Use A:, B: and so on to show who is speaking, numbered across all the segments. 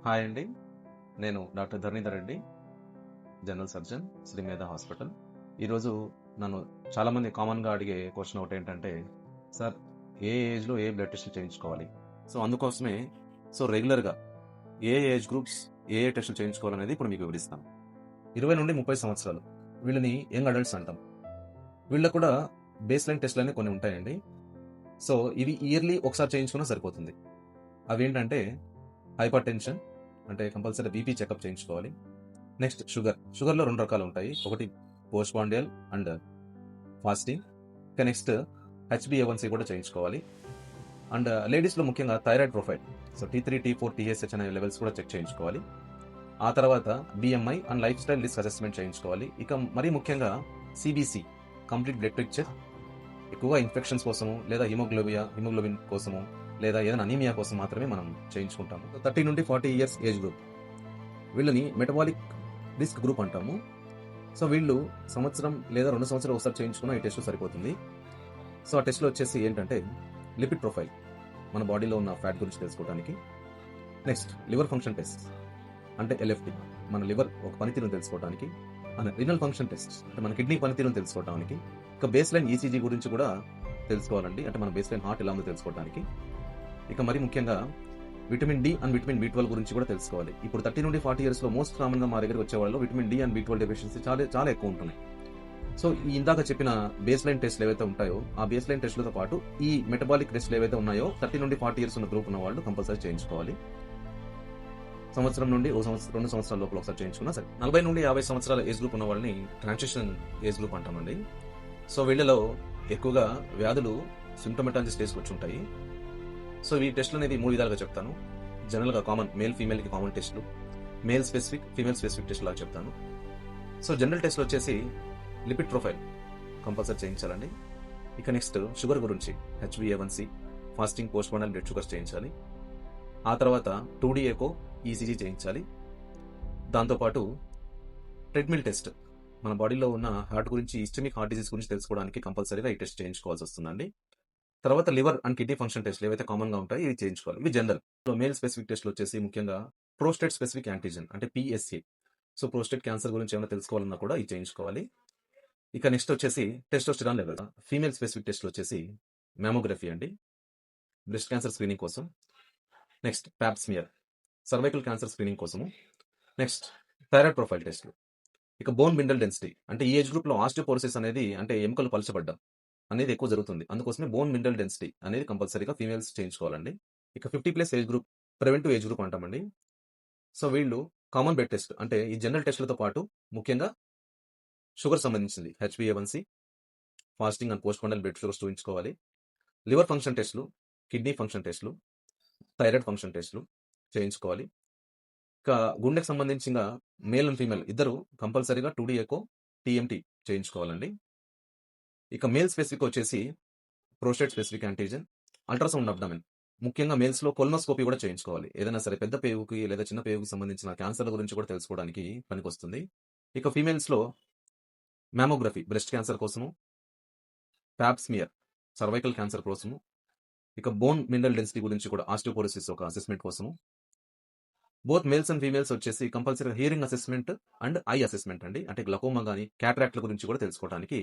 A: Hi అండి. నేను doctor Dharanidhar Reddy, general surgeon, Shri Medha hospital. ఈరోజు నన్ను చాలామంది కామన్గా అడిగే క్వశ్చన్ ఒకటి ఏంటంటే, సార్ ఏ ఏజ్లో ఏ బ్లడ్ టెస్ట్లు చేయించుకోవాలి? అందుకోసమే రెగ్యులర్గా ఏ ఏజ్ గ్రూప్స్ ఏ టెస్టులు చేయించుకోవాలనేది ఇప్పుడు మీకు వివరిస్తాను. 20 నుండి 30 సంవత్సరాలు వీళ్ళని యంగ్ అడల్ట్స్ అంటాం. వీళ్ళకు కూడా బేస్ లైన్ టెస్ట్లు అనేవి కొన్ని ఉంటాయండి. ఇవి ఇయర్లీ ఒకసారి చేయించుకున్నా సరిపోతుంది. అవి ఏంటంటే హైపర్ టెన్షన్, అంటే కంపల్సరీ బీపీ చెకప్ చేయించుకోవాలి. నెక్స్ట్ షుగర్లో 2 రకాలు ఉంటాయి. ఒకటి పోస్ట్ పాండియల్ అండ్ ఫాస్టింగ్. నెక్స్ట్ హెచ్బిఏవన్సీ కూడా చేయించుకోవాలి. అండ్ లేడీస్లో ముఖ్యంగా thyroid profile, T3, T4, TSH అనే లెవెల్స్ కూడా చెక్ చేయించుకోవాలి. ఆ తర్వాత BMI and life style risk assessment చేయించుకోవాలి. ఇక మరీ ముఖ్యంగా CBC, కంప్లీట్ బ్లడ్ పిక్చర్, ఎక్కువగా ఇన్ఫెక్షన్స్ కోసము లేదా హిమోగ్లోబిన్ కోసము లేదా ఏదైనా అనీమియా కోసం మాత్రమే మనం చేయించుకుంటాము. 30 నుండి 40 ఇయర్స్ ఏజ్ గ్రూప్ వీళ్ళని మెటబాలిక్ రిస్క్ గ్రూప్ అంటాము. వీళ్ళు సంవత్సరం లేదా 2 సంవత్సరాలు ఒకసారి చేయించుకున్న ఈ టెస్ట్ సరిపోతుంది. ఆ టెస్ట్లో వచ్చేసి ఏంటంటే లిపిడ్ ప్రొఫైల్, మన బాడీలో ఉన్న ఫ్యాట్ గురించి తెలుసుకోవడానికి. నెక్స్ట్ లివర్ ఫంక్షన్ టెస్ట్, అంటే LFT, మన లివర్ ఒక పనితీరును తెలుసుకోవడానికి. అండ్ రినల్ ఫంక్షన్ టెస్ట్, అంటే మన కిడ్నీ పనితీరును తెలుసుకోవడానికి. ఇక బేస్ లైన్ ECG గురించి కూడా తెలుసుకోవాలండి, అంటే మన బేస్ లైన్ హార్ట్ ఎలా ఉందో తెలుసుకోవడానికి. ఇక మరీ ముఖ్యంగా vitamin D and vitamin B12 గురించి కూడా తెలుసుకోవాలి. ఇప్పుడు 30 నుండి 40 ఇయర్స్లో మోస్ట్ కామన్గా మా దగ్గర వచ్చే వాళ్ళు vitamin D and B12 deficiency చాలా ఎక్కువ ఉంటున్నాయి. ఈ ఇందాక చెప్పిన బేస్ లైన్ టెస్ట్లు ఏవైతే ఉంటాయో ఆ బేస్ లైన్ టెస్ట్లతో పాటు ఈ మెటబాలిక్ టెస్ట్లు ఏవైతే ఉన్నాయో 30 నుండి 40 ఇయర్స్ ఉన్న గ్రూప్ ఉన్న వాళ్ళు కంపల్సరీ చేయించుకోవాలి. సంవత్సరం నుండి 2 సంవత్సరాల లోపల ఒకసారి చేయించుకున్నా సరే. 40 నుండి 50 సంవత్సరాల ఏజ్ గ్రూప్ ఉన్న వాళ్ళని ట్రాన్సిషన్ ఏజ్ గ్రూప్ అంటామండి. వీళ్ళలో ఎక్కువగా వ్యాధులు సింప్టమటాలజీ స్టేజ్కి వచ్చి ఉంటాయి. ఈ టెస్ట్లు అనేది 3 విధాలుగా చెప్తాను. జనరల్గా కామన్ ఫీమేల్కి కామన్ టెస్ట్లు, male specific, female specific test లాగా చెప్తాను. జనరల్ టెస్ట్లు వచ్చేసి లిపిడ్ ప్రొఫైల్ కంపల్సరీ చేయించాలండి. ఇక నెక్స్ట్ షుగర్ గురించి HbA1c, fasting, post prandial blood sugars చేయించాలి. ఆ తర్వాత 2D ఎకో, ECG చేయించాలి. దాంతోపాటు ట్రెడ్మిల్ టెస్ట్, మన బాడీలో ఉన్న హార్ట్ గురించి, ఇస్టమిక్ హార్ట్ డిసీజ్ గురించి తెలుసుకోవడానికి కంపల్సరీగా ఈ టెస్ట్ చేయించుకోవాల్సి వస్తుందండి. తర్వాత లివర్ అండ్ కిడ్నీ ఫంక్షన్ టెస్ట్లు ఏవైతే కామన్గా ఉంటాయి ఇవి చేయించుకోవాలి. ఇవి జనరల్. మేల్ స్పెసిఫిక్ టెస్ట్లు వచ్చేసి ముఖ్యంగా ప్రోస్టేట్ స్పెసిఫిక్ యాంటీజెన్, అంటే PSA. ప్రోస్టేట్ క్యాన్సర్ గురించి ఏమైనా తెలుసుకోవాలన్నా కూడా ఇది చేయించుకోవాలి. ఇక నెక్స్ట్ వచ్చేసి టెస్టోస్టెరాన్ లెవెల్. ఫీమేల్ స్పెసిఫిక్ టెస్ట్లు వచ్చేసి మ్యామోగ్రఫీ అండి, బ్రెస్ట్ క్యాన్సర్ స్క్రీనింగ్ కోసం. Next Pap smear, cervical cancer screening కోసము. నెక్స్ట్ థైరాయిడ్ ప్రొఫైల్ టెస్ట్లు. ఇక బోన్ మినరల్ డెన్సిటీ, అంటే ఈ ఏజ్ గ్రూప్లో ఆస్టియోపోరోసిస్ అనేది, అంటే ఎముకలు పలచబడ్డం అనేది ఎక్కువ జరుగుతుంది. అందుకోసమే బోన్ మినరల్ డెన్సిటీ అనేది కంపల్సరీగా ఫీమేల్స్ చేయించుకోవాలండి. ఇక 50+ age group, preventive age group అంటామండి. వీళ్ళు కామన్ బ్లడ్ టెస్ట్, అంటే ఈ జనరల్ టెస్టులతో పాటు ముఖ్యంగా షుగర్ సంబంధించింది HbA1c, fasting and post prandial blood sugars చూపించుకోవాలి. లివర్ ఫంక్షన్ టెస్ట్లు, కిడ్నీ ఫంక్షన్ టెస్ట్లు, థైరాయిడ్ ఫంక్షన్ టెస్ట్లు చేయించుకోవాలి. ఇక గుండెకి సంబంధించిన మేల్ అండ్ ఫీమేల్ ఇద్దరు కంపల్సరీగా 2D ఎకో, TMT చేయించుకోవాలండి. ఇక మేల్ స్పెసిఫిక్ వచ్చేసి prostate specific antigen, ultrasound abdomen. ముఖ్యంగా మేల్స్లో కొలనోస్కోపీ కూడా చేయించుకోవాలి. ఏదైనా సరే పెద్ద పేగుకి లేదా చిన్న పేగుకి సంబంధించిన క్యాన్సర్ల గురించి కూడా తెలుసుకోవడానికి పనికొస్తుంది. ఇక ఫీమేల్స్లో మ్యామోగ్రఫీ, బ్రెస్ట్ క్యాన్సర్ కోసము, ప్యాప్స్మియర్, సర్వైకల్ క్యాన్సర్ కోసము. ఇక బోన్ మినరల్ డెన్సిటీ గురించి కూడా, ఆస్టియోపోరోసిస్ ఒక అసెస్మెంట్ కోసము. బోత్ మేల్స్ అండ్ ఫీమేల్స్ వచ్చేసి compulsory hearing assessment and I assessment అండి, అంటే గ్లకోమా కానీ క్యాటరాక్ట్ల గురించి కూడా తెలుసుకోవడానికి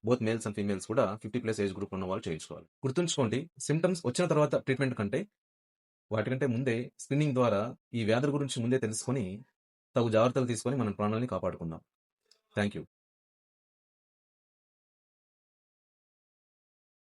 A: బోత్ మేల్స్ అండ్ ఫీమేల్స్ కూడా 50+ ఏజ్ గ్రూప్ ఉన్న వాళ్ళు చేయించుకోవాలి. గుర్తుంచుకోండి, సిమ్టమ్స్ వచ్చిన తర్వాత ట్రీట్మెంట్ కంటే వాటికంటే ముందే స్క్రీనింగ్ ద్వారా ఈ వ్యాధుల గురించి ముందే తెలుసుకొని తగు జాగ్రత్తలు తీసుకొని మన ప్రాణాలని కాపాడుకుందాం. Thank you.